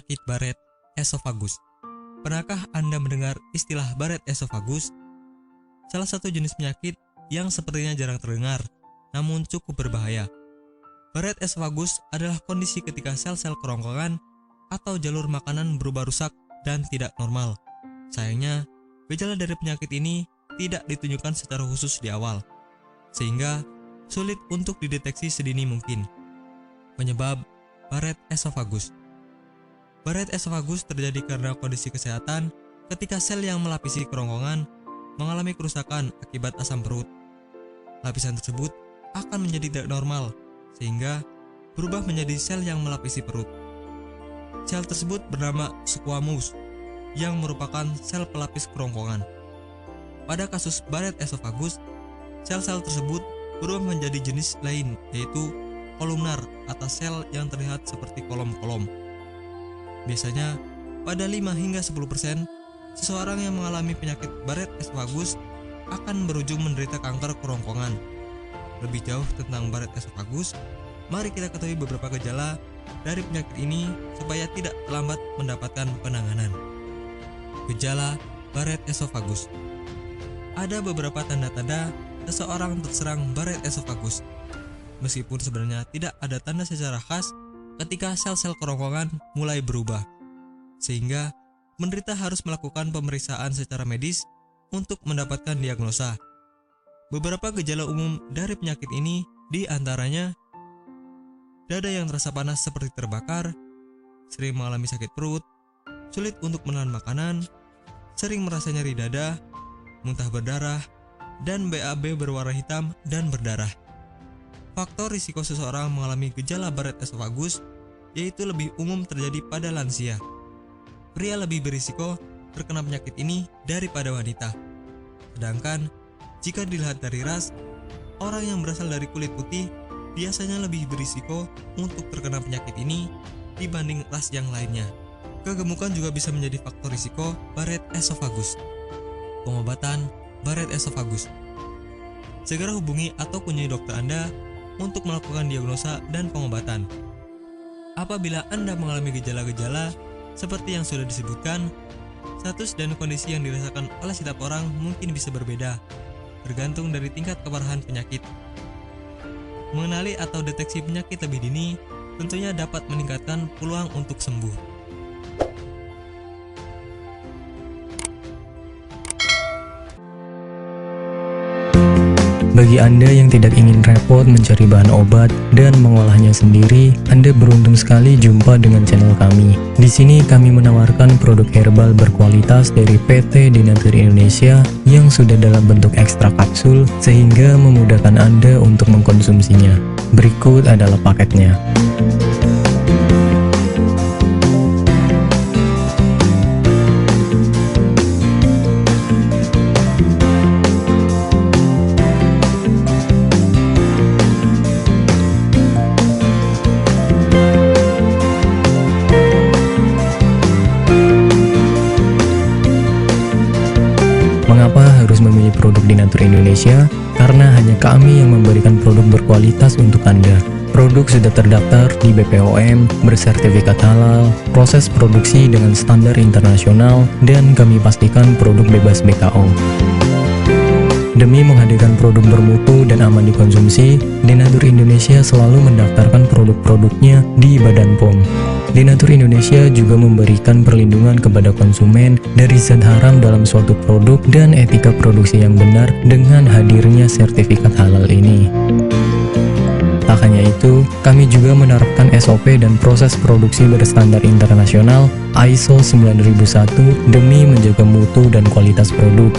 penyakit Barrett esophagus. Pernahkah Anda mendengar istilah Barrett esophagus? Salah satu jenis penyakit yang sepertinya jarang terdengar, namun cukup berbahaya. Barrett esophagus adalah kondisi ketika sel-sel kerongkongan atau jalur makanan berubah rusak dan tidak normal. Sayangnya, gejala dari penyakit ini tidak ditunjukkan secara khusus di awal, sehingga sulit untuk dideteksi sedini mungkin. Penyebab Barrett esophagus. Barrett esophagus terjadi karena kondisi kesehatan ketika sel yang melapisi kerongkongan mengalami kerusakan akibat asam perut. Lapisan tersebut akan menjadi tidak normal, sehingga berubah menjadi sel yang melapisi perut. Sel tersebut bernama squamous, yang merupakan sel pelapis kerongkongan. Pada kasus Barrett esophagus, sel-sel tersebut berubah menjadi jenis lain, yaitu kolumnar atau sel yang terlihat seperti kolom-kolom. Biasanya, pada 5 hingga 10% seseorang yang mengalami penyakit Barrett esophagus akan berujung menderita kanker kerongkongan. Lebih jauh tentang Barrett esophagus, mari kita ketahui beberapa gejala dari penyakit ini supaya tidak terlambat mendapatkan penanganan. Gejala Barrett esophagus. Ada beberapa tanda-tanda seseorang terserang Barrett esophagus. Meskipun sebenarnya tidak ada tanda secara khas ketika sel-sel kerongkongan mulai berubah, sehingga penderita harus melakukan pemeriksaan secara medis untuk mendapatkan diagnosa. Beberapa gejala umum dari penyakit ini diantaranya dada yang terasa panas seperti terbakar, sering mengalami sakit perut, sulit untuk menelan makanan, sering merasa nyeri dada, muntah berdarah, dan BAB berwarna hitam dan berdarah. Faktor risiko seseorang mengalami gejala Barrett esophagus yaitu lebih umum terjadi pada lansia. Pria lebih berisiko terkena penyakit ini daripada wanita. Sedangkan jika dilihat dari ras, orang yang berasal dari kulit putih biasanya lebih berisiko untuk terkena penyakit ini dibanding ras yang lainnya. Kegemukan juga bisa menjadi faktor risiko Barrett esophagus. Pengobatan Barrett esophagus. Segera hubungi atau kunjungi dokter Anda untuk melakukan diagnosa dan pengobatan. Apabila Anda mengalami gejala-gejala seperti yang sudah disebutkan, status dan kondisi yang dirasakan oleh setiap orang mungkin bisa berbeda, tergantung dari tingkat keparahan penyakit. Mengenali atau deteksi penyakit lebih dini tentunya dapat meningkatkan peluang untuk sembuh. Bagi Anda yang tidak ingin repot mencari bahan obat dan mengolahnya sendiri, Anda beruntung sekali jumpa dengan channel kami. Di sini kami menawarkan produk herbal berkualitas dari PT Denatur Indonesia yang sudah dalam bentuk ekstrak kapsul sehingga memudahkan Anda untuk mengkonsumsinya. Berikut adalah paketnya. Mengapa harus memilih produk Denatur Indonesia? Karena hanya kami yang memberikan produk berkualitas untuk Anda. Produk sudah terdaftar di BPOM, bersertifikat halal, proses produksi dengan standar internasional, dan kami pastikan produk bebas BKO. Demi menghadirkan produk bermutu dan aman dikonsumsi, Denatur Indonesia selalu mendaftarkan produk-produknya di Badan POM. Denatur Indonesia juga memberikan perlindungan kepada konsumen dari zat haram dalam suatu produk dan etika produksi yang benar dengan hadirnya sertifikat halal ini. Tak hanya itu, kami juga menerapkan SOP dan proses produksi berstandar internasional ISO 9001 demi menjaga mutu dan kualitas produk.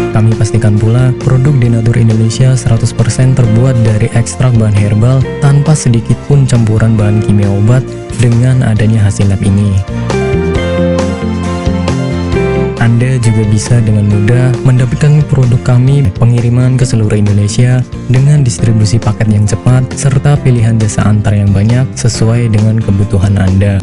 Kami pastikan pula produk Denatur Indonesia 100% terbuat dari ekstrak bahan herbal tanpa sedikit pun campuran bahan kimia obat dengan adanya hasil lab ini. Anda juga bisa dengan mudah mendapatkan produk kami pengiriman ke seluruh Indonesia dengan distribusi paket yang cepat serta pilihan jasa antar yang banyak sesuai dengan kebutuhan Anda.